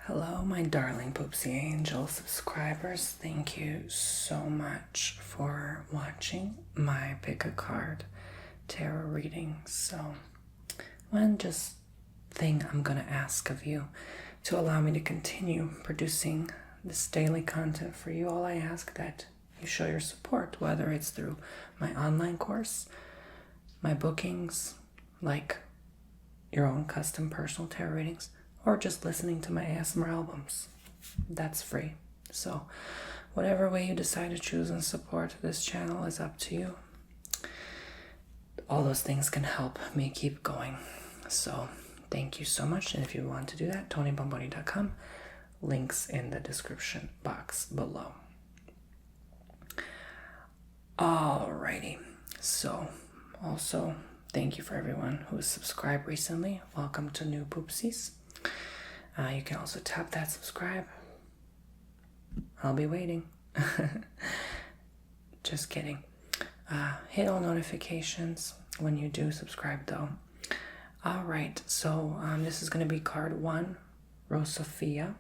Hello, my darling Poopsie Angel subscribers. Thank you so much for watching my pick a card tarot reading. So, one just thing I'm going to ask of you to allow me to continue producing this daily content for you. All I ask that you show your support, whether it's through my online course, my bookings, like your own custom personal tarot readings, or just listening to my ASMR albums. That's free. So whatever way you decide to choose and support this channel is up to you. All those things can help me keep going. So thank you so much. And if you want to do that, TonyBomboni.com. Links in the description box below. Alrighty. So also thank you for everyone who's subscribed recently. Welcome to new poopsies. You can also tap that subscribe. I'll be waiting. Just kidding. Hit all notifications when you do subscribe though. Alright, so this is going to be card 1, Rosofia.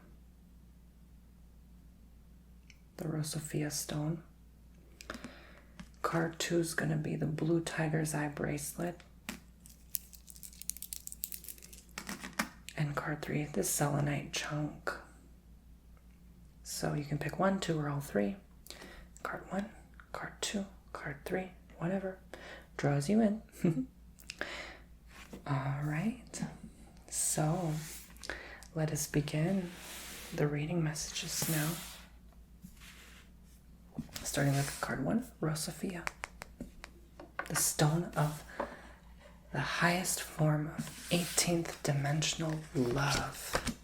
The Rosofia stone. Card 2 is going to be the Blue Tiger's Eye bracelet. And card 3, the selenite chunk. So you can pick 1, 2, or all 3. Card 1, card 2, card 3, whatever draws you in. All right. So let us begin the reading messages now. Starting with card 1, Rosofia. The stone of the highest form of 18th dimensional love.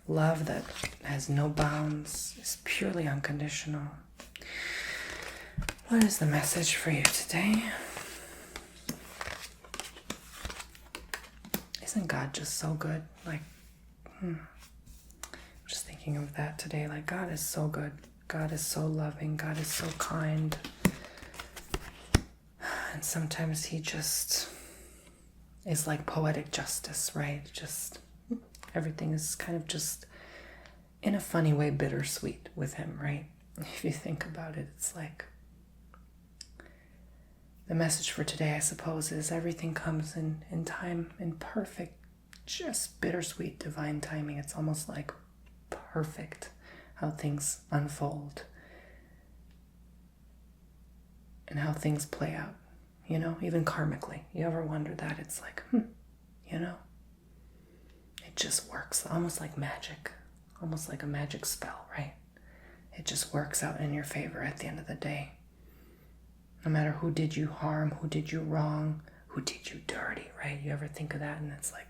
Love that has no bounds, is purely unconditional. What is the message for you today? Isn't God just so good? Like, I'm just thinking of that today. Like, God is so good. God is so loving. God is so kind. And sometimes he just is like poetic justice, right? Just everything is kind of just in a funny way bittersweet with him, right? If you think about it, it's like the message for today, I suppose, is everything comes in time, in perfect, just bittersweet divine timing. It's almost like perfect how things unfold and how things play out. You know, even karmically. You ever wonder that? It's like, you know, it just works. Almost like magic. Almost like a magic spell, right? It just works out in your favor at the end of the day. No matter who did you harm, who did you wrong, who did you dirty, right? You ever think of that and it's like,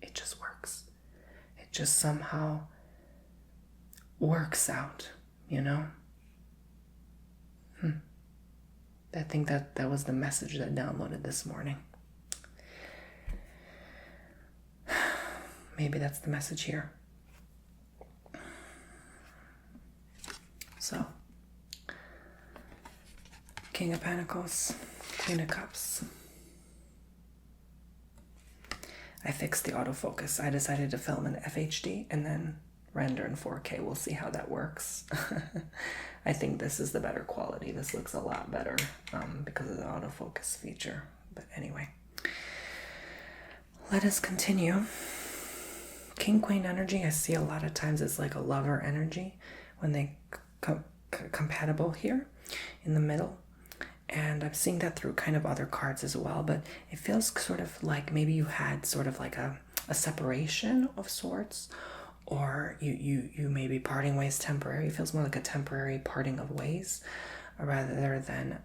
it just works. It just somehow works out, you know? I think that was the message that downloaded this morning. Maybe that's the message here. So, King of Pentacles, Queen of Cups. I fixed the autofocus. I decided to film in FHD and then render in 4K. We'll see how that works. I think this is the better quality. This looks a lot better because of the autofocus feature. But anyway, let us continue. King Queen energy, I see a lot of times it's like a lover energy when they compatible here in the middle. And I'm seeing that through kind of other cards as well. But it feels sort of like maybe you had sort of like a separation of sorts. Or you may be parting ways temporary. It feels more like a temporary parting of ways rather than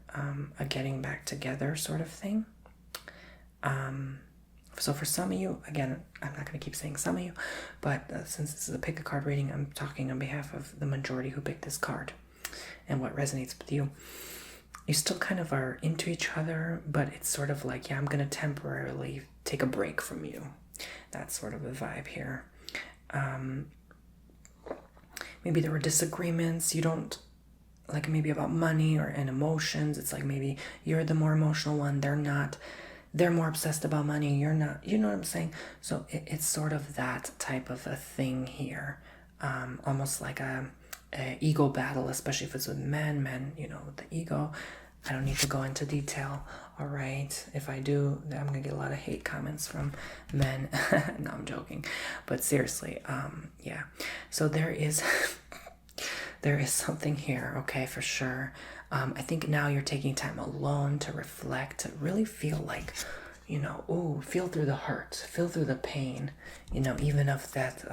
a getting back together sort of thing. So for some of you, again, I'm not going to keep saying some of you, but since this is a pick a card reading, I'm talking on behalf of the majority who picked this card and what resonates with you. You still kind of are into each other, but it's sort of like, yeah, I'm going to temporarily take a break from you. That's sort of the vibe here. Maybe there were disagreements. You don't like maybe about money and emotions. It's like maybe you're the more emotional one. They're not. they're more obsessed about money. You're not, you know what I'm saying? So it's sort of that type of a thing here. Almost like a ego battle, especially if it's with men, you know, the ego. I don't need to go into detail. All right. If I do, I'm going to get a lot of hate comments from men. No, I'm joking. But seriously, yeah. So there is something here, okay, for sure. I think now you're taking time alone to reflect, to really feel like, you know, ooh, feel through the hurt, feel through the pain, you know, even if that,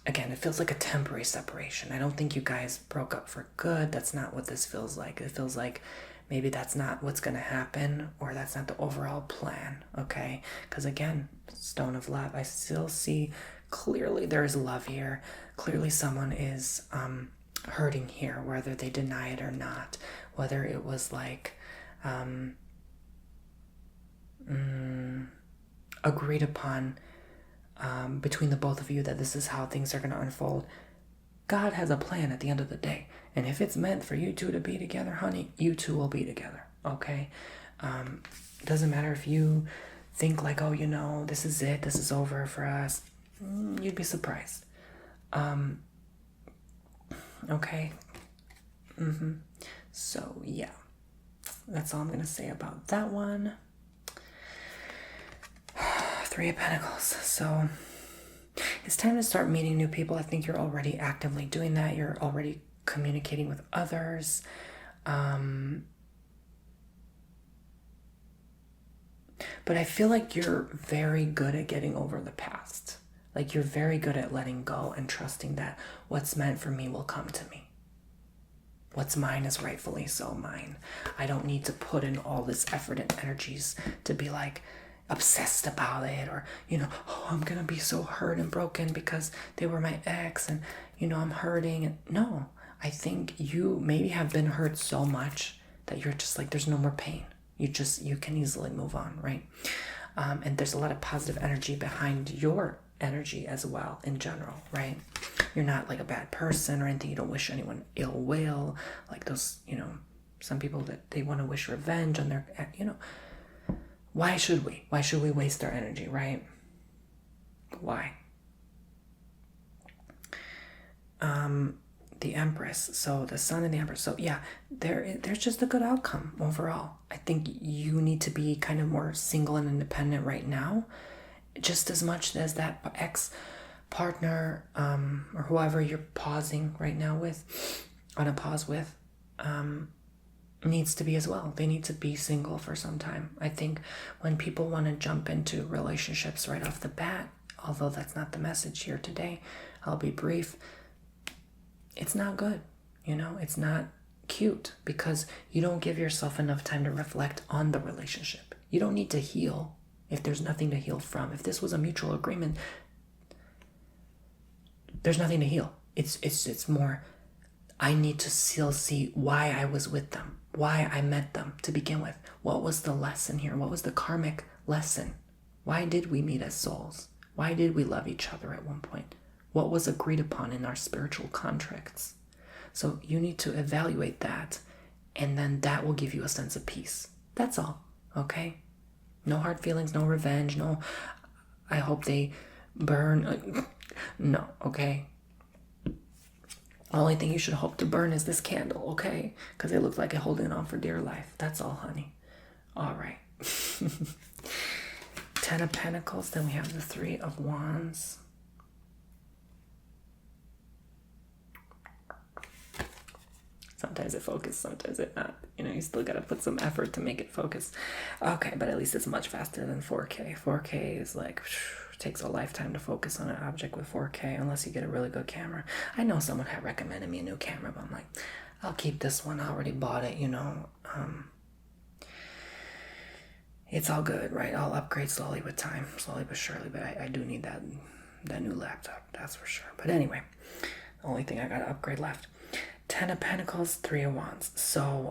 again, it feels like a temporary separation. I don't think you guys broke up for good. That's not what this feels like. It feels like maybe that's not what's going to happen, or that's not the overall plan, okay? Because again, Stone of Love, I still see clearly there's love here. Clearly someone is hurting here, whether they deny it or not, whether it was like agreed upon between the both of you that this is how things are going to unfold. God has a plan at the end of the day. And if it's meant for you two to be together, honey, you two will be together, okay? It doesn't matter if you think like, oh, you know, this is it, this is over for us. You'd be surprised. Okay? So, yeah. That's all I'm going to say about that one. Three of Pentacles. So it's time to start meeting new people. I think you're already actively doing that. You're already communicating with others. But I feel like you're very good at getting over the past. Like you're very good at letting go and trusting that what's meant for me will come to me. What's mine is rightfully so mine. I don't need to put in all this effort and energies to be like obsessed about it, or, you know, oh, I'm gonna be so hurt and broken because they were my ex and, you know, I'm hurting. And no, I think you maybe have been hurt so much that you're just like, there's no more pain. You can easily move on, right? And there's a lot of positive energy behind your energy as well in general, right? You're not like a bad person or anything. You don't wish anyone ill will, like those, you know, some people that they want to wish revenge on their, you know, why should we waste our energy, right? Why? The Empress, so the Sun and the Empress. So yeah, there's just a good outcome overall. I think you need to be kind of more single and independent right now, just as much as that ex-partner or whoever you're pausing right now with, on a pause with, needs to be as well. They need to be single for some time. I think when people want to jump into relationships right off the bat, although that's not the message here today, I'll be brief, it's not good. You know, it's not cute because you don't give yourself enough time to reflect on the relationship. You don't need to heal if there's nothing to heal from. If this was a mutual agreement, there's nothing to heal. It's more, I need to still see why I was with them, why I met them to begin with. What was the lesson here? What was the karmic lesson? Why did we meet as souls? Why did we love each other at one point? What was agreed upon in our spiritual contracts? So you need to evaluate that, and then that will give you a sense of peace. That's all, okay? No hard feelings, no revenge, no, I hope they burn. No, okay? The only thing you should hope to burn is this candle, okay? Because it looks like it's holding on for dear life. That's all, honey. All right. Ten of Pentacles, then we have the Three of Wands. Sometimes it focuses, sometimes it not. You know, you still got to put some effort to make it focus. Okay, but at least it's much faster than 4K. 4K is like, takes a lifetime to focus on an object with 4K unless you get a really good camera. I know someone had recommended me a new camera, but I'm like, I'll keep this one. I already bought it, you know. It's all good, right? I'll upgrade slowly with time, slowly but surely, but I do need that new laptop, that's for sure. But anyway, the only thing I got to upgrade left. Ten of Pentacles, Three of Wands. So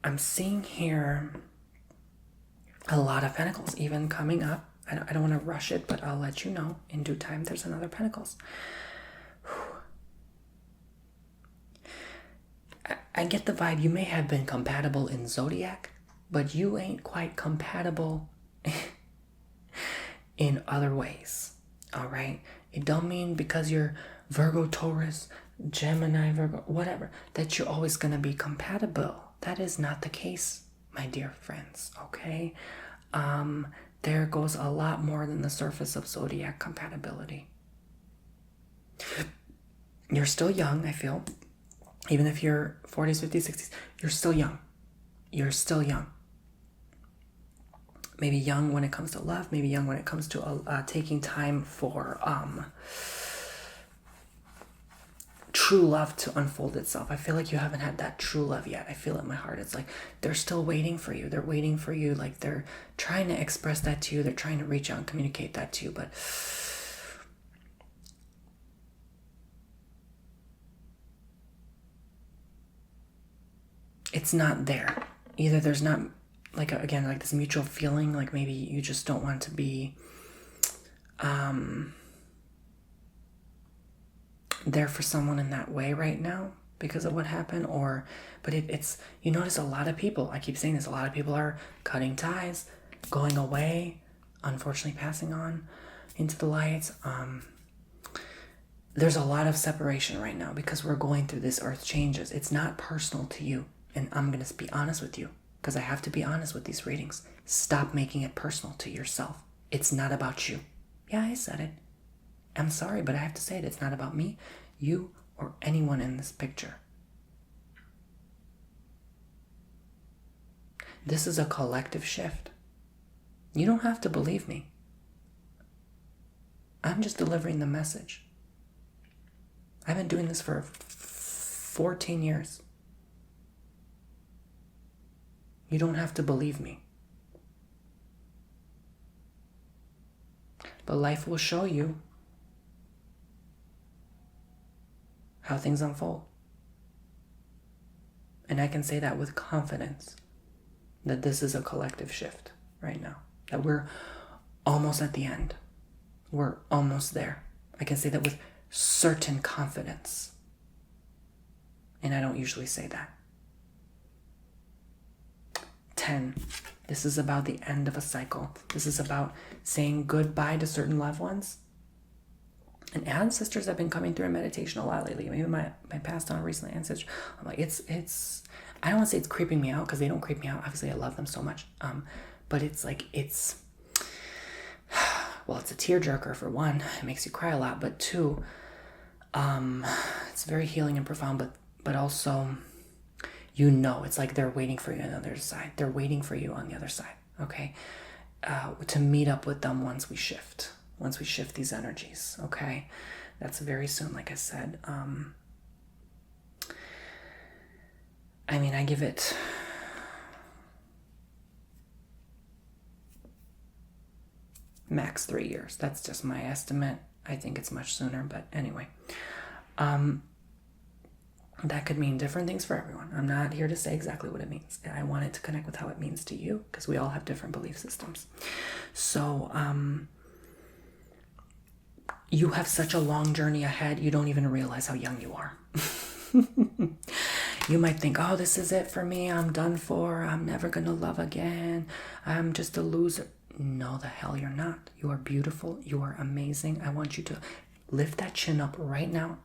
I'm seeing here a lot of Pentacles even coming up. I don't want to rush it, but I'll let you know in due time. There's another Pentacles. I get the vibe you may have been compatible in Zodiac, but you ain't quite compatible in other ways. All right? It don't mean because you're Virgo, Taurus, Gemini, Virgo, whatever, that you're always going to be compatible. That is not the case, my dear friends. Okay? There goes a lot more than the surface of zodiac compatibility. You're still young, I feel. Even if you're 40s, 50s, 60s, you're still young. You're still young. Maybe young when it comes to love. Maybe young when it comes to taking time for true love to unfold itself. I feel like you haven't had that true love yet. I feel it in my heart. It's like they're still waiting for you. They're waiting for you. Like they're trying to express that to you. They're trying to reach out and communicate that to you. But it's not there. Either there's not, like, again, like this mutual feeling, like maybe you just don't want to be there for someone in that way right now because of what happened, but it's, you notice a lot of people, I keep saying this, a lot of people are cutting ties, going away, unfortunately passing on into the lights. There's a lot of separation right now because we're going through this earth changes. It's not personal to you. And I'm going to be honest with you because I have to be honest with these readings. Stop making it personal to yourself. It's not about you. Yeah, I said it. I'm sorry, but I have to say it. It's not about me, you, or anyone in this picture. This is a collective shift. You don't have to believe me. I'm just delivering the message. I've been doing this for 14 years. You don't have to believe me. But life will show you how things unfold. And I can say that with confidence, that this is a collective shift right now. That we're almost at the end. We're almost there. I can say that with certain confidence. And I don't usually say that. 10. This is about the end of a cycle. This is about saying goodbye to certain loved ones. And ancestors have been coming through in meditation a lot lately. Maybe my passed on recently ancestors. I'm like, it's I don't want to say it's creeping me out because they don't creep me out. Obviously, I love them so much. But it's like, well, it's a tearjerker for one. It makes you cry a lot. But two, it's very healing and profound. But also, you know, it's like they're waiting for you on the other side. They're waiting for you on the other side, okay? To meet up with them once we shift these energies, okay? That's very soon, like I said. I mean, I give it max 3 years. That's just my estimate. I think it's much sooner, but anyway. That could mean different things for everyone. I'm not here to say exactly what it means. I wanted to connect with how it means to you because we all have different belief systems. So, you have such a long journey ahead, you don't even realize how young you are. You might think, oh, this is it for me. I'm done for. I'm never going to love again. I'm just a loser. No, the hell you're not. You are beautiful. You are amazing. I want you to lift that chin up right now.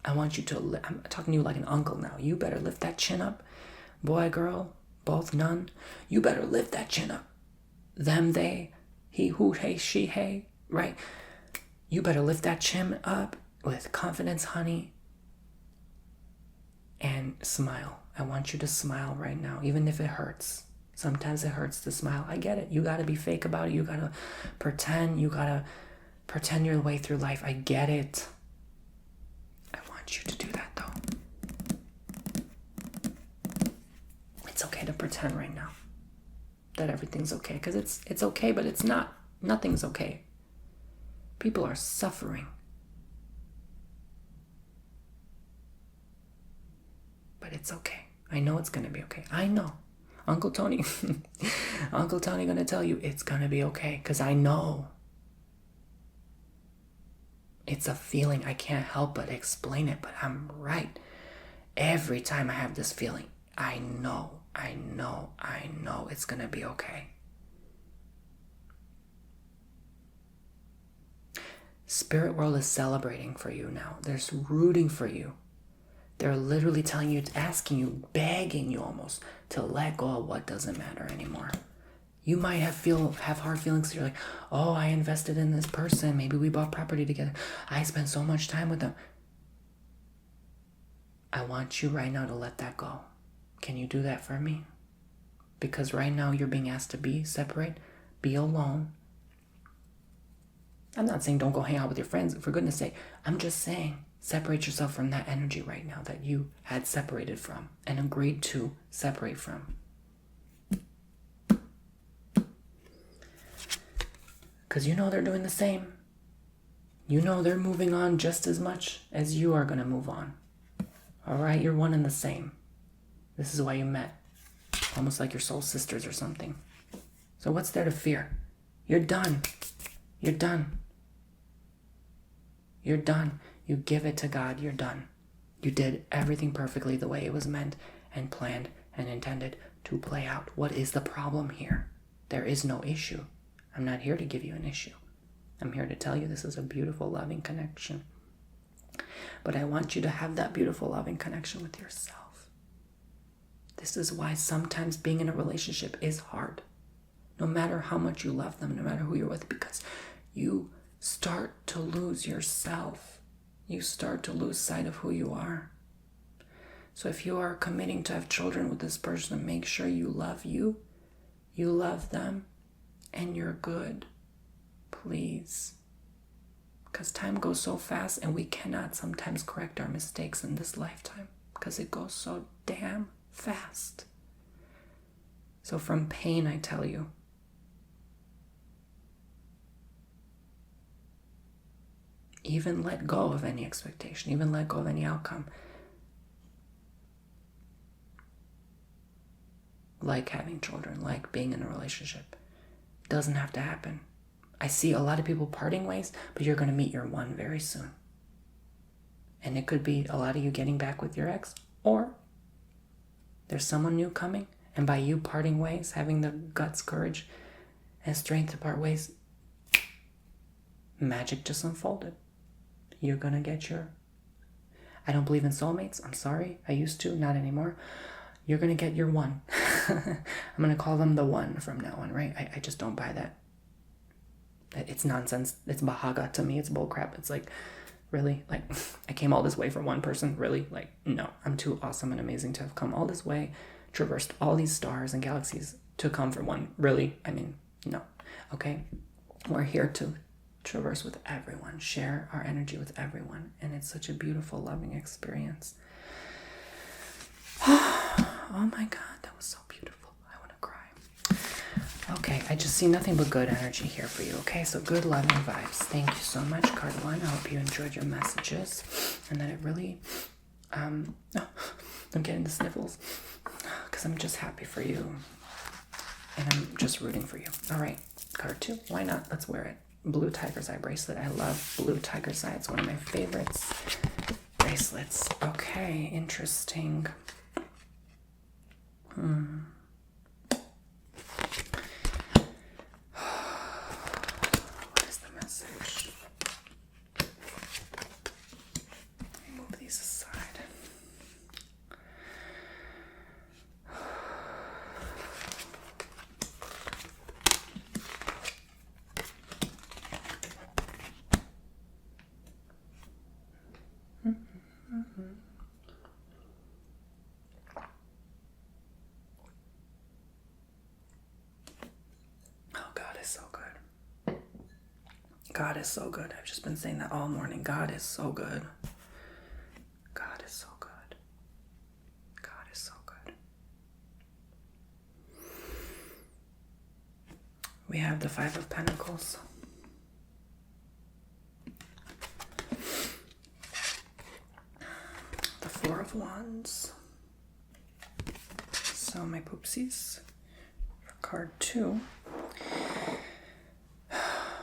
I want you to, I'm talking to you like an uncle now. You better lift that chin up. Boy, girl, both, none. You better lift that chin up. Them, they, he, who, hey, she, hey, right? You better lift that chin up with confidence, honey, and smile. I want you to smile right now, even if it hurts. Sometimes it hurts to smile. I get it. You got to be fake about it. You got to pretend. You got to pretend your way through life. I get it. I want you to do that, though. It's okay to pretend right now that everything's okay, because it's okay, but it's not. Nothing's okay. People are suffering. But it's okay. I know it's going to be okay. I know. Uncle Tony going to tell you it's going to be okay, because I know. It's a feeling. I can't help but explain it, but I'm right. Every time I have this feeling, I know it's going to be okay. Spirit world is celebrating for you now. They're rooting for you. They're literally telling you, asking you, begging you almost to let go of what doesn't matter anymore. You might have hard feelings. You're like, oh, I invested in this person. Maybe we bought property together. I spent so much time with them. I want you right now to let that go. Can you do that for me? Because right now you're being asked to be separate, be alone. I'm not saying don't go hang out with your friends, for goodness sake. I'm just saying separate yourself from that energy right now that you had separated from and agreed to separate from. Because you know they're doing the same. You know they're moving on just as much as you are going to move on. All right, you're one and the same. This is why you met. Almost like your soul sisters or something. So what's there to fear? You're done. You're done. You're done. You give it to God. You're done. You did everything perfectly the way it was meant and planned and intended to play out. What is the problem here? There is no issue. I'm not here to give you an issue. I'm here to tell you this is a beautiful, loving connection. But I want you to have that beautiful, loving connection with yourself. This is why sometimes being in a relationship is hard. No matter how much you love them, no matter who you're with, because you start to lose yourself. You start to lose sight of who you are. So if you are committing to have children with this person, make sure you love you love them, and you're good. Please. Because time goes so fast and we cannot sometimes correct our mistakes in this lifetime because it goes so damn fast. So from pain, I tell you, even let go of any expectation, even let go of any outcome. Like having children, like being in a relationship. It doesn't have to happen. I see a lot of people parting ways, but you're going to meet your one very soon. And it could be a lot of you getting back with your ex, or there's someone new coming, and by you parting ways, having the guts, courage, and strength to part ways, magic just unfolded. You're going to get your... I don't believe in soulmates. I'm sorry. I used to, not anymore. You're going to get your one. I'm going to call them the one from now on, right? I just don't buy that. It's nonsense. It's bahaga to me. It's bullcrap. It's like, really? Like, I came all this way for one person? Really? Like, no. I'm too awesome and amazing to have come all this way, traversed all these stars and galaxies to come for one. Really? I mean, no. Okay? We're here to traverse with everyone, share our energy with everyone. And it's such a beautiful, loving experience. Oh my God, that was so beautiful. I want to cry. Okay, I just see nothing but good energy here for you, okay? So good, loving vibes. Thank you so much, card one. I hope you enjoyed your messages and that it really, I'm getting the sniffles because I'm just happy for you and I'm just rooting for you. All right, card two, why not? Let's wear it. Blue tiger's eye bracelet. I love blue tiger's eye. It's one of my favorites bracelets. Okay, interesting. What is the message? Let me move these aside. So good. God is so good. I've just been saying that all morning. God is so good. God is so good. God is so good. We have the Five of Pentacles. The Four of Wands. So my poopsies. For card two.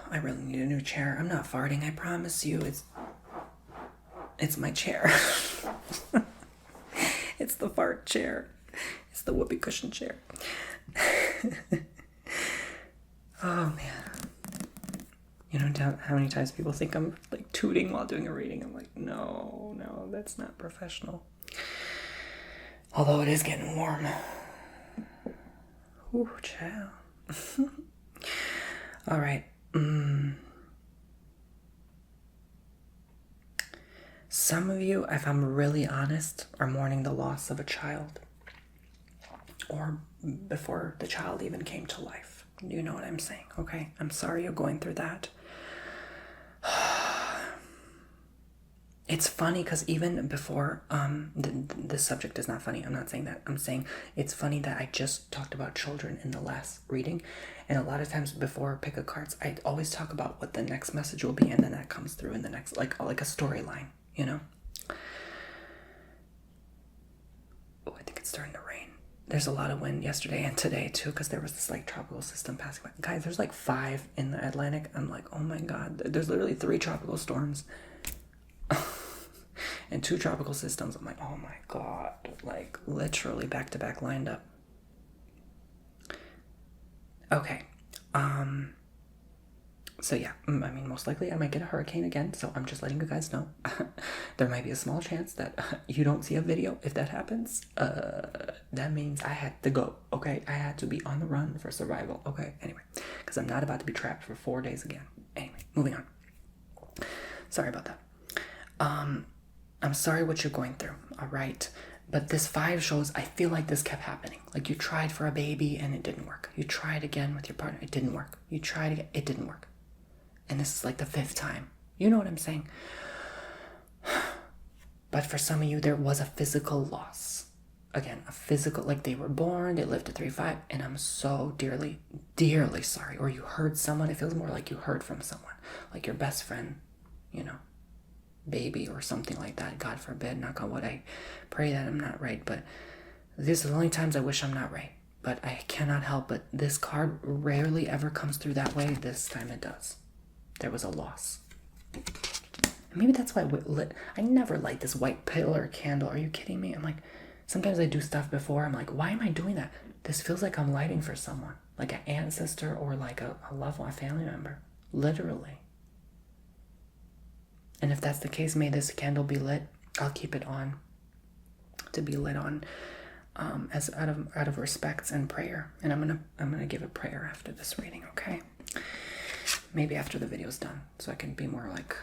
I really need a new chair. I'm not farting, I promise you. It's my chair. It's the fart chair. It's the whoopee cushion chair. Oh, man. You know how many times people think I'm like tooting while doing a reading? I'm like, no, that's not professional. Although it is getting warm. Ooh, child. All right. Some of you, if I'm really honest, are mourning the loss of a child. Or before the child even came to life. You know what I'm saying, okay? I'm sorry you're going through that. It's funny because even before, the subject is not funny. I'm not saying that. I'm saying it's funny that I just talked about children in the last reading. And a lot of times before pick a cards, I always talk about what the next message will be. And then that comes through in the next, like a storyline, you know? Oh, I think it's starting to rain. There's a lot of wind yesterday and today too, because there was this like tropical system passing by. Guys, there's like 5 in the Atlantic. I'm like, oh my God, there's literally 3 tropical storms and 2 tropical systems. I'm like, oh my God, like literally back to back lined up. Okay. So yeah, I mean, most likely I might get a hurricane again, so I'm just letting you guys know. There might be a small chance that you don't see a video. If that happens, that means I had to go, okay? I had to be on the run for survival, okay? Anyway, because I'm not about to be trapped for 4 days again. Anyway, moving on. Sorry about that. I'm sorry what you're going through, all right? But this 5 shows, I feel like this kept happening. Like you tried for a baby and it didn't work. You tried again with your partner, it didn't work. You tried again, it didn't work. And this is like the 5th time. You know what I'm saying? But for some of you, there was a physical loss. Again, a physical, like they were born, they lived to 3-5, and I'm so dearly, dearly sorry. Or you heard someone, it feels more like you heard from someone. Like your best friend, you know, baby or something like that. God forbid, knock on wood, I pray that I'm not right. But these are the only times I wish I'm not right. But I cannot help but this card rarely ever comes through that way. This time it does. There was a loss. Maybe that's why I never light this white pillar candle. Are you kidding me? I'm like, sometimes I do stuff before. I'm like, why am I doing that? This feels like I'm lighting for someone. Like an ancestor or like a loved one, a family member. Literally. And if that's the case, may this candle be lit. I'll keep it on. To be lit on. As out of respect and prayer. And I'm gonna give a prayer after this reading, okay? Maybe after the video's done, so I can be more like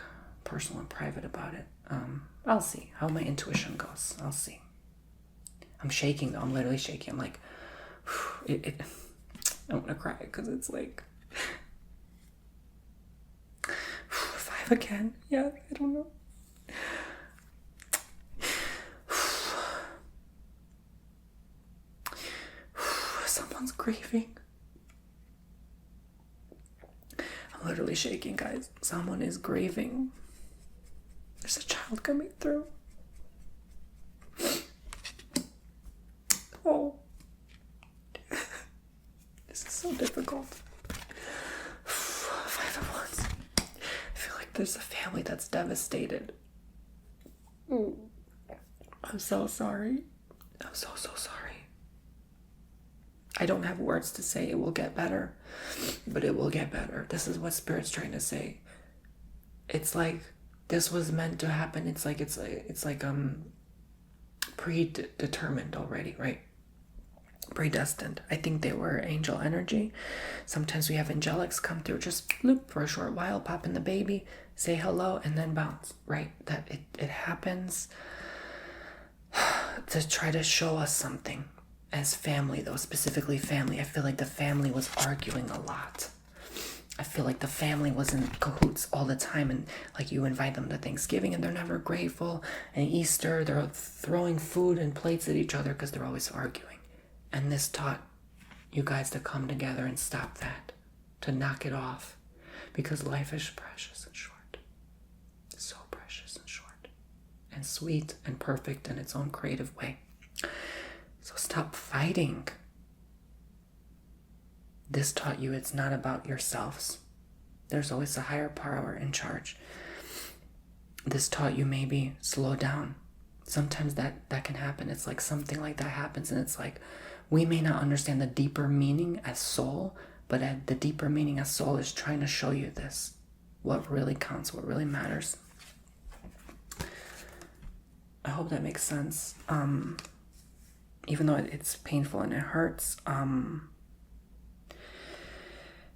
personal and private about it. I'll see how my intuition goes. I'll see. I'm shaking though. I'm literally shaking. I'm like, I want to cry because it's like 5 again. Yeah, I don't know. Someone's grieving. I'm literally shaking, guys. Someone is grieving. There's a child coming through. Oh. This is so difficult. 5 at once. I feel like there's a family that's devastated. I'm so sorry. I'm so sorry. I don't have words to say it will get better, but it will get better. This is what Spirit's trying to say. It's like this was meant to happen. It's like predetermined already, right? Predestined. I think they were angel energy. Sometimes we have angelics come through, just bloop for a short while, pop in the baby, say hello, and then bounce, right? That it happens to try to show us something. As family, though, specifically family, I feel like the family was arguing a lot. I feel like the family was in cahoots all the time, and like you invite them to Thanksgiving and they're never grateful, and Easter they're throwing food and plates at each other because they're always arguing. And this taught you guys to come together and stop that, to knock it off, because life is precious and short. So precious and short, and sweet and perfect in its own creative way. So stop fighting. This taught you it's not about yourselves. There's always a higher power in charge. This taught you maybe slow down. Sometimes that can happen. It's like something like that happens, and it's like we may not understand the deeper meaning as soul, but the deeper meaning as soul is trying to show you this. what really counts, what really matters. I hope that makes sense. Even though it's painful and it hurts,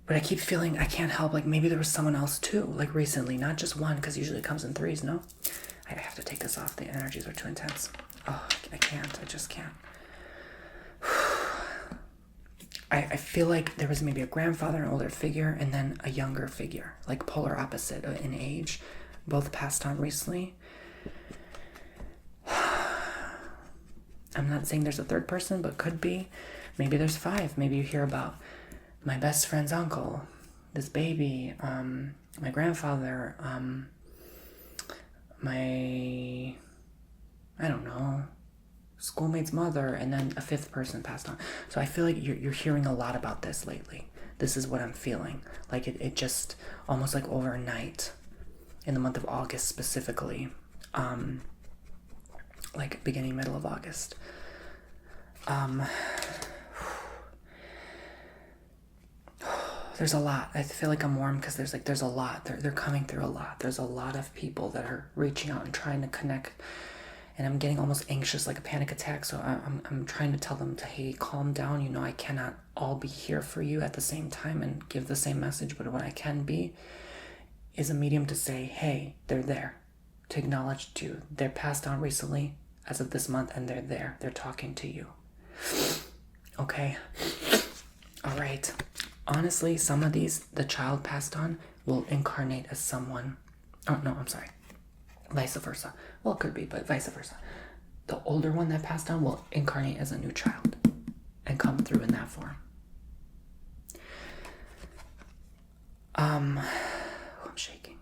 but I keep feeling I can't help, like maybe there was someone else too, like recently, not just one, because usually it comes in threes, no? I have to take this off, the energies are too intense. Oh, I can't, I just can't. I feel like there was maybe a grandfather, an older figure, and then a younger figure, like polar opposite in age, both passed on recently. I'm not saying there's a third person, but could be. Maybe there's 5. Maybe you hear about my best friend's uncle, this baby, my grandfather, my, I don't know, schoolmate's mother, and then a 5th person passed on. So I feel like you're hearing a lot about this lately. This is what I'm feeling. Like it just almost like overnight in the month of August specifically. Like beginning, middle of August. There's a lot. I feel like I'm warm because there's a lot. They're coming through a lot. There's a lot of people that are reaching out and trying to connect. And I'm getting almost anxious, like a panic attack. So I'm trying to tell them to, hey, calm down. You know, I cannot all be here for you at the same time and give the same message. But what I can be is a medium to say, hey, they're there. To acknowledge you. They're passed on recently as of this month, and they're there. They're talking to you. Okay. All right. Honestly, some of these, the child passed on will incarnate as someone. Oh, no, I'm sorry. Vice versa. Well, it could be, but vice versa. The older one that passed on will incarnate as a new child and come through in that form. I'm shaking.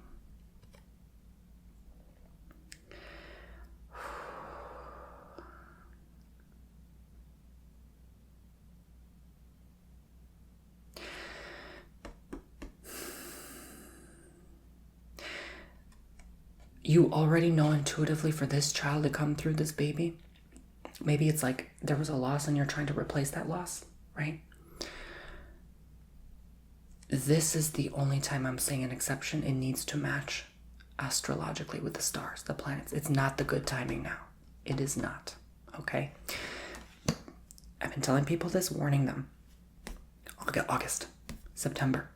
You already know intuitively for this child to come through, this baby. Maybe it's like there was a loss and you're trying to replace that loss, right? This is the only time I'm saying an exception. It needs to match astrologically with the stars, the planets. It's not the good timing now. It is not, okay? I've been telling people this, warning them. August, September.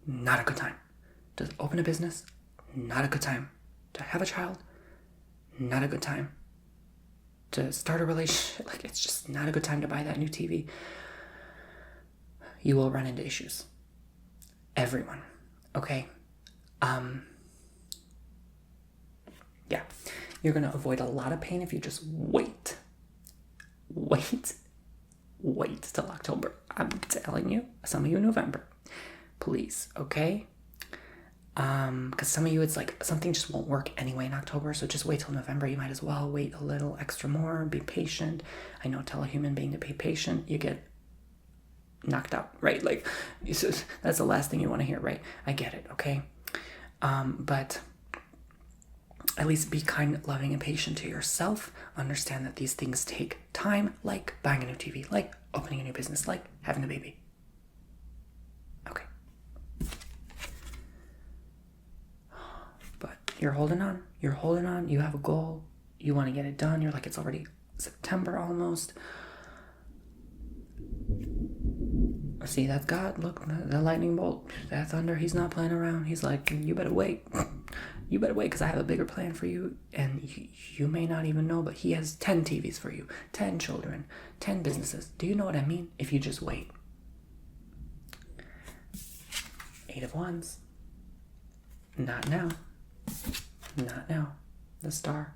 Not a good time to open a business. Not a good time to have a child. Not a good time to start a relationship. Like, it's just not a good time to buy that new TV. You will run into issues. Everyone. Okay? Yeah. You're going to avoid a lot of pain if you just wait. Wait till October. I'm telling you. Some of you, November. Please, okay? Because some of you, it's like something just won't work anyway in October, so just wait till November. You might as well wait a little extra more, be patient. I know, tell a human being to be patient, you get knocked out, right? Like, that's the last thing you want to hear, right? I get it, okay? But at least be kind, loving, and patient to yourself. Understand that these things take time, like buying a new TV, like opening a new business, like having a baby. Okay. But you're holding on. You have a goal. You want to get it done. You're like, it's already September almost. See, that's God. Look, the lightning bolt, that thunder, he's not playing around. He's like, you better wait. You better wait, because I have a bigger plan for you. And you may not even know, but he has 10 TVs for you, 10 children, 10 businesses. Do you know what I mean? If you just wait. 8 of Wands. Not now. Not now. The Star.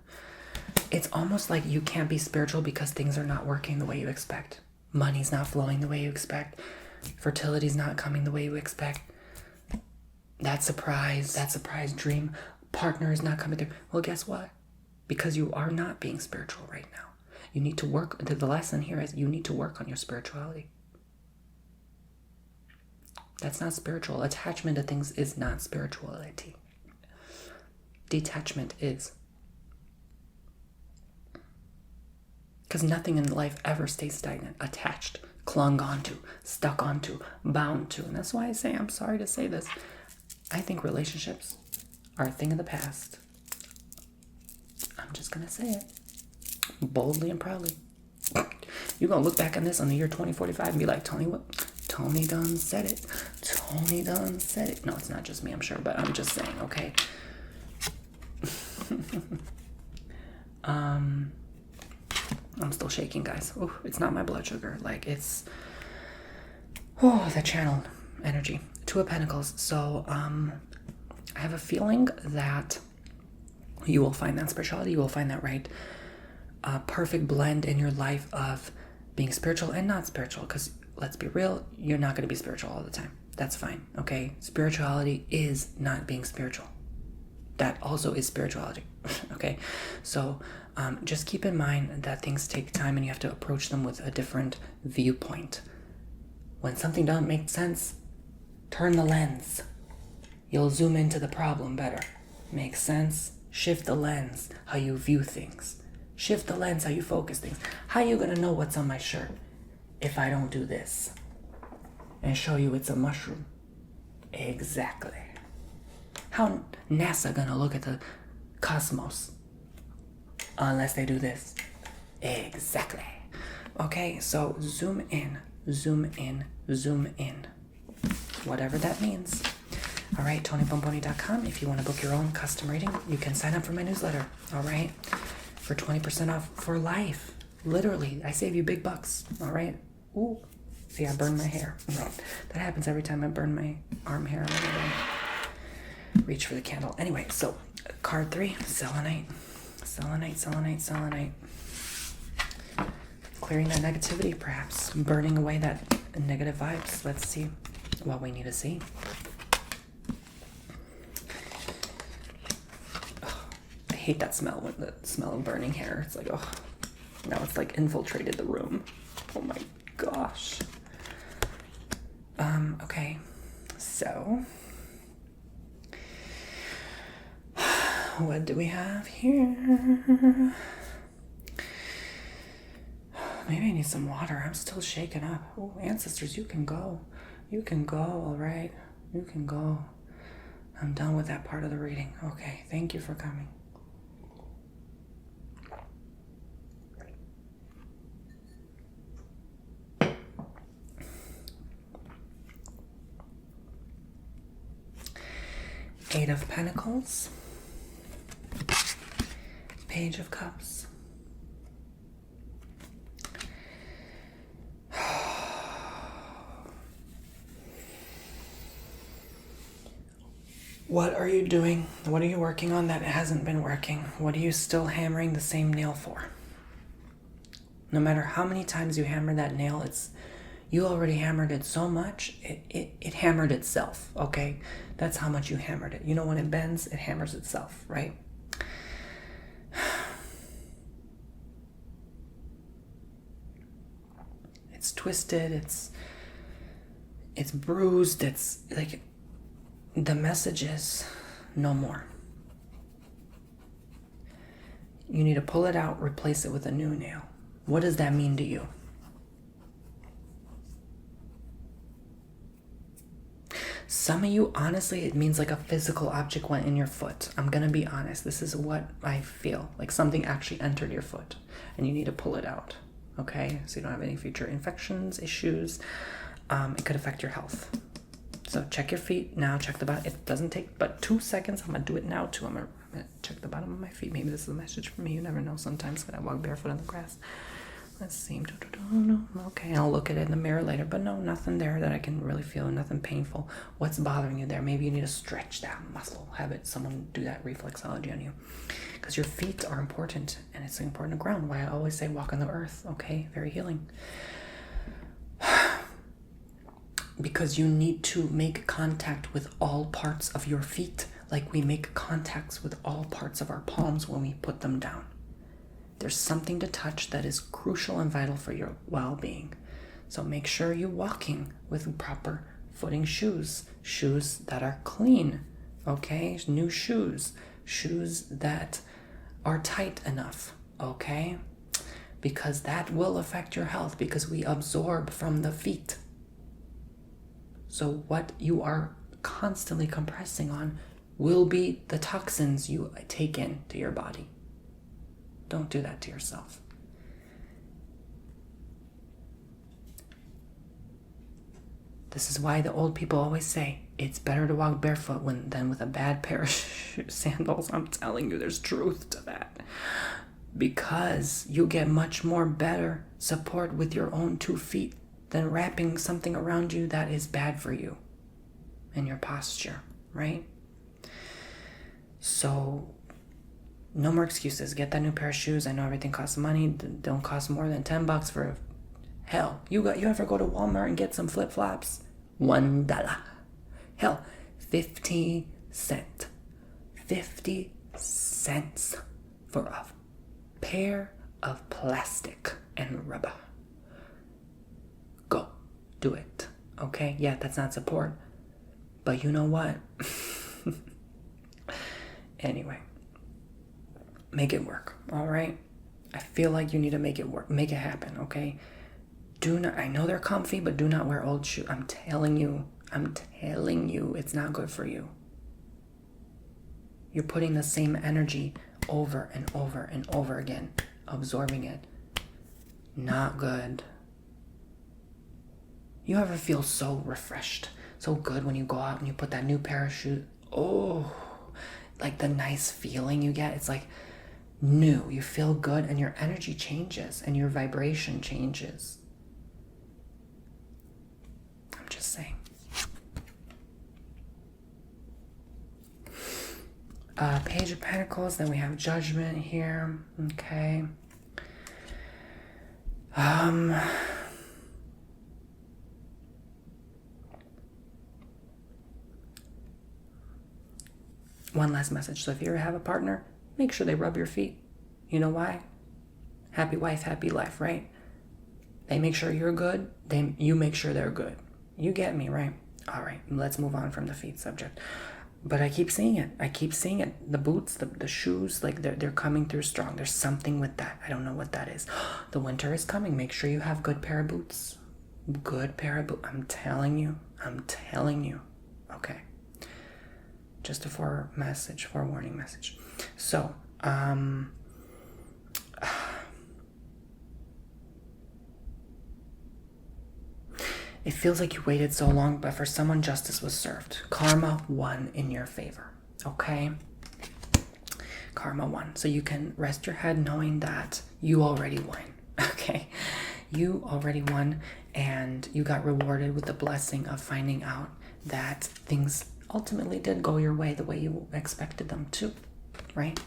It's almost like you can't be spiritual because things are not working the way you expect. Money's not flowing the way you expect. Fertility's not coming the way you expect. That surprise dream partner is not coming through. Well, guess what? Because you are not being spiritual right now. You need to work. The lesson here is you need to work on your spirituality. That's not spiritual. Attachment to things is not spirituality. Detachment is. Because nothing in life ever stays stagnant. Attached, clung onto, stuck onto, bound to. And that's why I say, I'm sorry to say this, I think relationships are a thing of the past. I'm just going to say it boldly and proudly. You're going to look back on this on the year 2045 and be like, Tony, what? Tony done said it. Tony done said it. No, it's not just me, I'm sure, but I'm just saying, okay? I'm still shaking, guys. Ooh, it's not my blood sugar. Like, it's... Oh, the channeled energy. Two of Pentacles. So, I have a feeling that you will find that spirituality. You will find that right perfect blend in your life of being spiritual and not spiritual. Because let's be real, you're not going to be spiritual all the time. That's fine, okay? Spirituality is not being spiritual. That also is spirituality, okay? So just keep in mind that things take time and you have to approach them with a different viewpoint. When something doesn't make sense, turn the lens. You'll zoom into the problem better. Makes sense? Shift the lens, how you view things. Shift the lens, how you focus things. How are you going to know what's on my shirt if I don't do this? And show you it's a mushroom. Exactly. How NASA going to look at the cosmos unless they do this? Exactly. Okay, so zoom in, zoom in, zoom in. Whatever that means. All right, TonyBomboni.com. If you want to book your own custom reading, you can sign up for my newsletter. All right, for 20% off for life. Literally, I save you big bucks. All right. Ooh, see, I burned my hair. That happens every time I burn my arm hair. Reach for the candle. Anyway, so card 3, selenite. Selenite, selenite, selenite. Clearing that negativity, perhaps. Burning away that negative vibes. Let's see what we need to see. Oh, I hate that smell, with the smell of burning hair. It's like, oh, now it's like infiltrated the room. Oh my gosh. Okay, so what do we have here? Maybe I need some water. I'm still shaken up. Oh, ancestors, you can go. You can go, all right? You can go. I'm done with that part of the reading. Okay, thank you for coming. Eight of Pentacles. Page of Cups. What are you doing? What are you working on that hasn't been working? What are you still hammering the same nail for? No matter how many times you hammer that nail, you already hammered it so much, it hammered itself, okay? That's how much you hammered it. You know, when it bends, it hammers itself, right? It's twisted, it's bruised, it's like, the message is no more. You need to pull it out, replace it with a new nail. What does that mean to you? Some of you, honestly, it means like a physical object went in your foot. I'm going to be honest. This is what I feel. Like something actually entered your foot and you need to pull it out. Okay? So you don't have any future infections, issues. It could affect your health. So check your feet now, check the bottom. It doesn't take but 2 seconds. I'm going to do it now too. I'm going to check the bottom of my feet. Maybe this is a message for me. You never know sometimes when I walk barefoot on the grass. Let's see. Okay, I'll look at it in the mirror later. But no, nothing there that I can really feel. Nothing painful. What's bothering you there? Maybe you need to stretch that muscle. Have someone do that reflexology on you. Because your feet are important. And it's important to ground. Why I always say walk on the earth. Okay? Very healing. Because you need to make contact with all parts of your feet. Like we make contacts with all parts of our palms when we put them down. There's something to touch that is crucial and vital for your well-being. So make sure you're walking with proper footing shoes. Shoes that are clean, okay? New shoes. Shoes that are tight enough, okay? Because that will affect your health because we absorb from the feet. So what you are constantly compressing on will be the toxins you take into your body. Don't do that to yourself. This is why the old people always say it's better to walk barefoot than with a bad pair of sandals. I'm telling you, there's truth to that. Because you get much more better support with your own 2 feet than wrapping something around you that is bad for you and your posture, right? So no more excuses. Get that new pair of shoes. I know everything costs money. Don't cost more than $10 for hell. You ever go to Walmart and get some flip-flops? $1. Hell, 50 cents. 50 cents for a pair of plastic and rubber. Go. Do it. Okay? Yeah, that's not support. But you know what? Anyway. Make it work. Alright? I feel like you need to make it work. Make it happen, okay? I know they're comfy, but do not wear old shoes. I'm telling you, it's not good for you. You're putting the same energy over and over and over again, absorbing it. Not good. You ever feel so refreshed, so good when you go out and you put that new pair of shoes? Oh, like the nice feeling you get. It's like new. You feel good and your energy changes and your vibration changes. Just saying. Page of Pentacles, then we have Judgment here. Okay. One last message. So if you ever have a partner, make sure they rub your feet. You know why? Happy wife, happy life, right? They make sure you're good. You make sure they're good. You get me, right? All right, let's move on from the feet subject. But I keep seeing it. The boots, the shoes, like they're coming through strong. There's something with that. I don't know what that is. The winter is coming. Make sure you have good pair of boots. Good pair of boots. I'm telling you. Okay. Just a forewarning message. So, it feels like you waited so long, but for someone, justice was served. Karma won in your favor, okay? Karma won. So you can rest your head knowing that you already won, okay? You already won, and you got rewarded with the blessing of finding out that things ultimately did go your way the way you expected them to, right?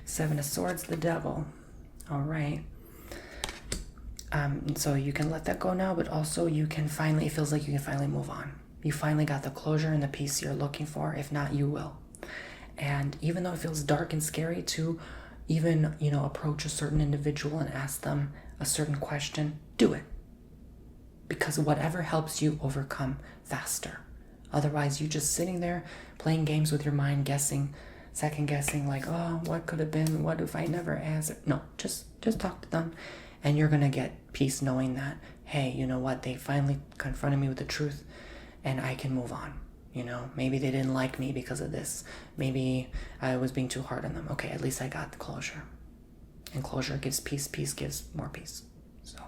7 of Swords, the Devil, all right? So you can let that go now, but also it feels like you can finally move on. You finally got the closure and the peace you're looking for. If not, you will. And even though it feels dark and scary to even, approach a certain individual and ask them a certain question, do it. Because whatever helps you overcome faster. Otherwise, you just sitting there playing games with your mind, second guessing, like, oh, what could have been? What if I never answered? No, just talk to them. And you're going to get peace knowing that, hey, you know what? They finally confronted me with the truth and I can move on. Maybe they didn't like me because of this. Maybe I was being too hard on them. Okay, at least I got the closure. And closure gives peace. Peace gives more peace. So,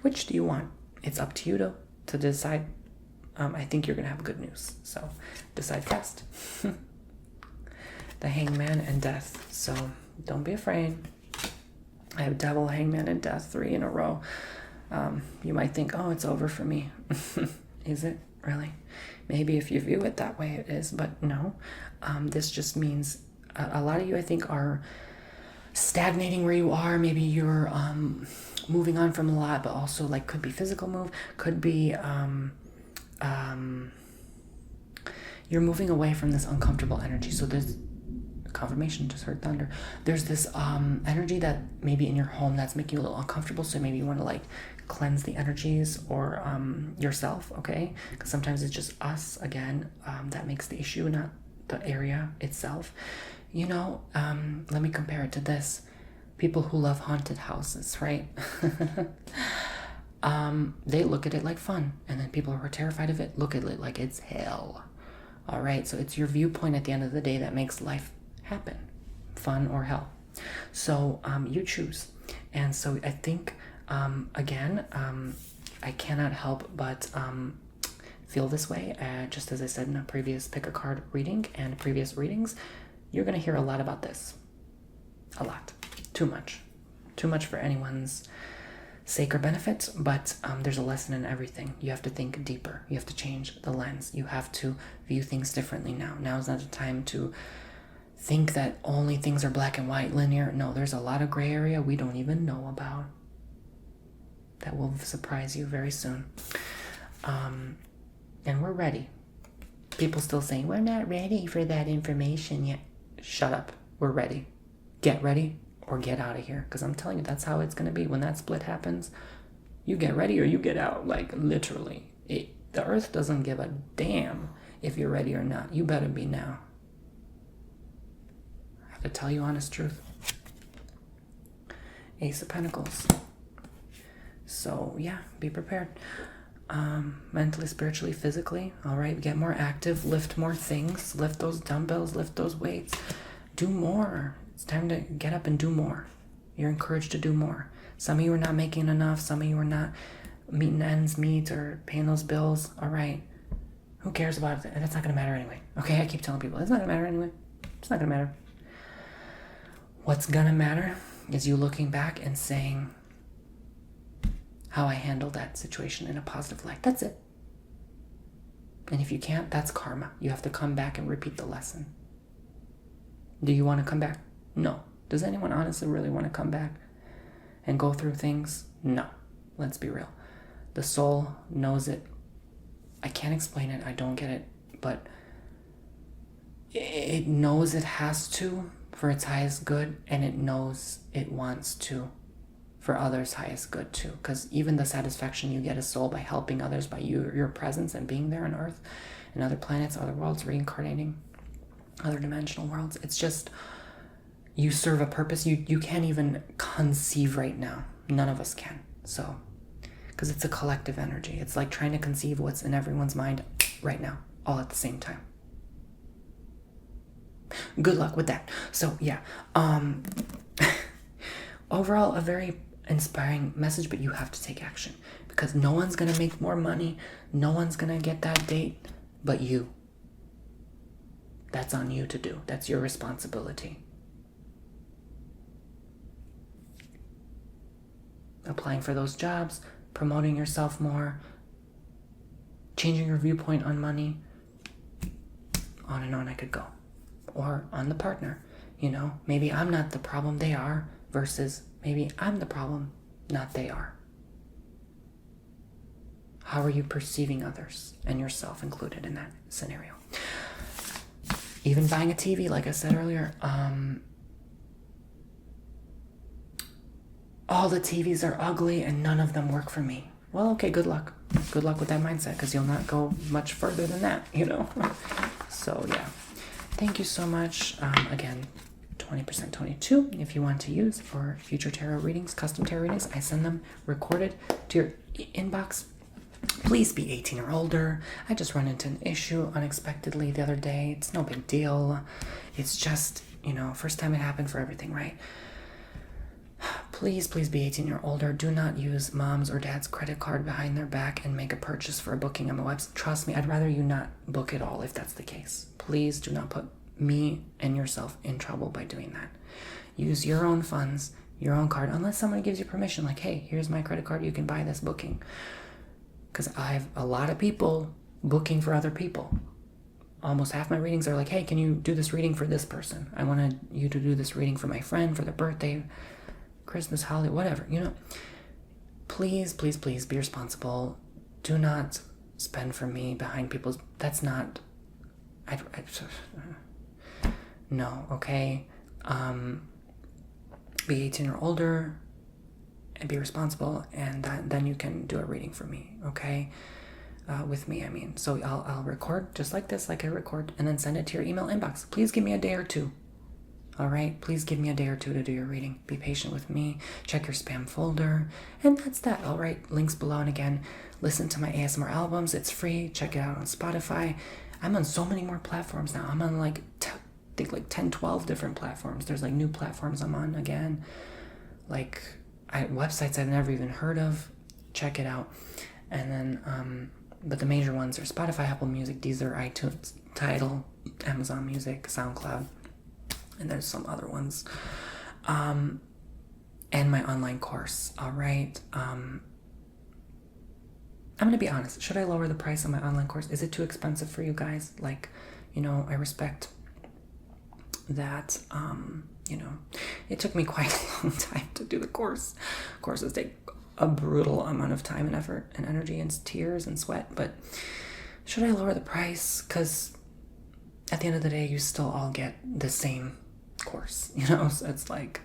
which do you want? It's up to you to decide. I think you're going to have good news. So, decide fast. The Hangman and Death. So, don't be afraid. I have Devil, Hangman, and Death 3 in a row. You might think, oh, it's over for me. Is it really? Maybe if you view it that way, it is, but no. This just means a lot of you, I think, are stagnating where you are. Maybe you're moving on from a lot, but also could be physical move, could be you're moving away from this uncomfortable energy. So there's confirmation, just heard thunder. There's this energy that maybe in your home that's making you a little uncomfortable, so maybe you want to cleanse the energies or yourself, okay? Because sometimes it's just us again that makes the issue, not the area itself. Let me compare it to this. People who love haunted houses, right? They look at it like fun, and then people who are terrified of it look at it like it's hell. All right, so it's your viewpoint at the end of the day that makes life happen, fun or hell. So you choose. And so I think, again, I cannot help but feel this way. Just as I said in a previous pick a card reading and previous readings, you're going to hear a lot about this. A lot. Too much. Too much for anyone's sake or benefit, but there's a lesson in everything. You have to think deeper. You have to change the lens. You have to view things differently now. Now is not the time to think that only things are black and white, linear. No, there's a lot of gray area we don't even know about. That will surprise you very soon. And we're ready. People still saying, we're not ready for that information yet. Shut up. We're ready. Get ready or get out of here. Because I'm telling you, that's how it's going to be. When that split happens, you get ready or you get out. Like, literally. The earth doesn't give a damn if you're ready or not. You better be now. I have to tell you honest truth. Ace of Pentacles. So, yeah, be prepared. Mentally, spiritually, physically. All right, get more active. Lift more things. Lift those dumbbells. Lift those weights. Do more. It's time to get up and do more. You're encouraged to do more. Some of you are not making enough. Some of you are not meeting ends meet or paying those bills. All right. Who cares about it? That's not going to matter anyway. Okay, I keep telling people, it's not going to matter anyway. It's not going to matter. What's going to matter is you looking back and saying how I handled that situation in a positive light. That's it. And if you can't, that's karma. You have to come back and repeat the lesson. Do you want to come back? No. Does anyone honestly really want to come back and go through things? No. Let's be real. The soul knows it. I can't explain it. I don't get it. But it knows it has to for its highest good, and it knows it wants to for others' highest good too. Because even the satisfaction you get as soul by helping others, by your presence and being there on Earth and other planets, other worlds, reincarnating, other dimensional worlds, it's just, you serve a purpose you can't even conceive right now. None of us can. So, because it's a collective energy. It's like trying to conceive what's in everyone's mind right now, all at the same time. Good luck with that. So yeah, overall a very inspiring message, but you have to take action, because no one's gonna make more money, no one's gonna get that date but you. That's on you to do. That's your responsibility. Applying for those jobs, promoting yourself more, changing your viewpoint on money, on and on I could go. Or on the partner, maybe I'm not the problem, they are, versus maybe I'm the problem, not they are. How are you perceiving others and yourself included in that scenario? Even buying a TV, like I said earlier, all the TVs are ugly and none of them work for me. Well, okay, good luck. Good luck with that mindset, because you'll not go much further than that, So, yeah. Thank you so much. Again, 20% 22 if you want to use for future tarot readings, custom tarot readings. I send them recorded to your inbox. Please be 18 or older. I just run into an issue unexpectedly the other day. It's no big deal. It's just, first time it happened for everything, right? Please be 18 or older. Do not use mom's or dad's credit card behind their back and make a purchase for a booking on my website. Trust me, I'd rather you not book at all if that's the case. Please do not put me and yourself in trouble by doing that. Use your own funds, your own card, unless someone gives you permission, like, hey, here's my credit card, you can buy this booking. Because I have a lot of people booking for other people. Almost half my readings are like, hey, can you do this reading for this person? I wanted you to do this reading for my friend, for their birthday, Christmas, holiday, whatever, Please be responsible. Do not spend for me behind people's, that's not, no, okay? Be 18 or older and be responsible, and then you can do a reading for me, okay? With me, I mean. So I'll record just like this, like I record, and then send it to your email inbox. Please give me a day or two. All right, please give me a day or two to do your reading. Be patient with me. Check your spam folder. And that's that. All right, links below. And again, listen to my ASMR albums. It's free. Check it out on Spotify. I'm on so many more platforms now. I'm on like, I think like 10, 12 different platforms. There's like new platforms I'm on again. Like websites I've never even heard of. Check it out. And then, but the major ones are Spotify, Apple Music, Deezer, iTunes, Tidal, Amazon Music, SoundCloud, and there's some other ones. And my online course. All right. I'm going to be honest. Should I lower the price on my online course? Is it too expensive for you guys? Like, you know, I respect that, you know, it took me quite a long time to do the course. Courses take a brutal amount of time and effort and energy and tears and sweat, but should I lower the price? Because at the end of the day, you still all get the same course, you know? So it's like,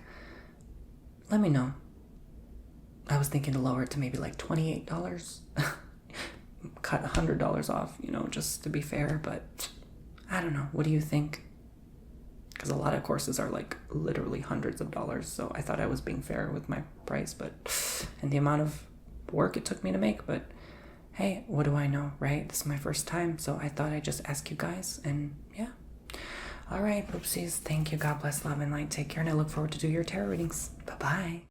let me know. I was thinking to lower it to maybe like $28. Cut $100 off, you know, just to be fair, but I don't know. What do you think? Because a lot of courses are like literally hundreds of dollars, so I thought I was being fair with my price, but and the amount of work it took me to make, but hey, what do I know, right? This is my first time, so I thought I'd just ask you guys, and yeah. All right, poopsies, thank you. God bless, love, and light. Take care, and I look forward to do your tarot readings. Bye-bye.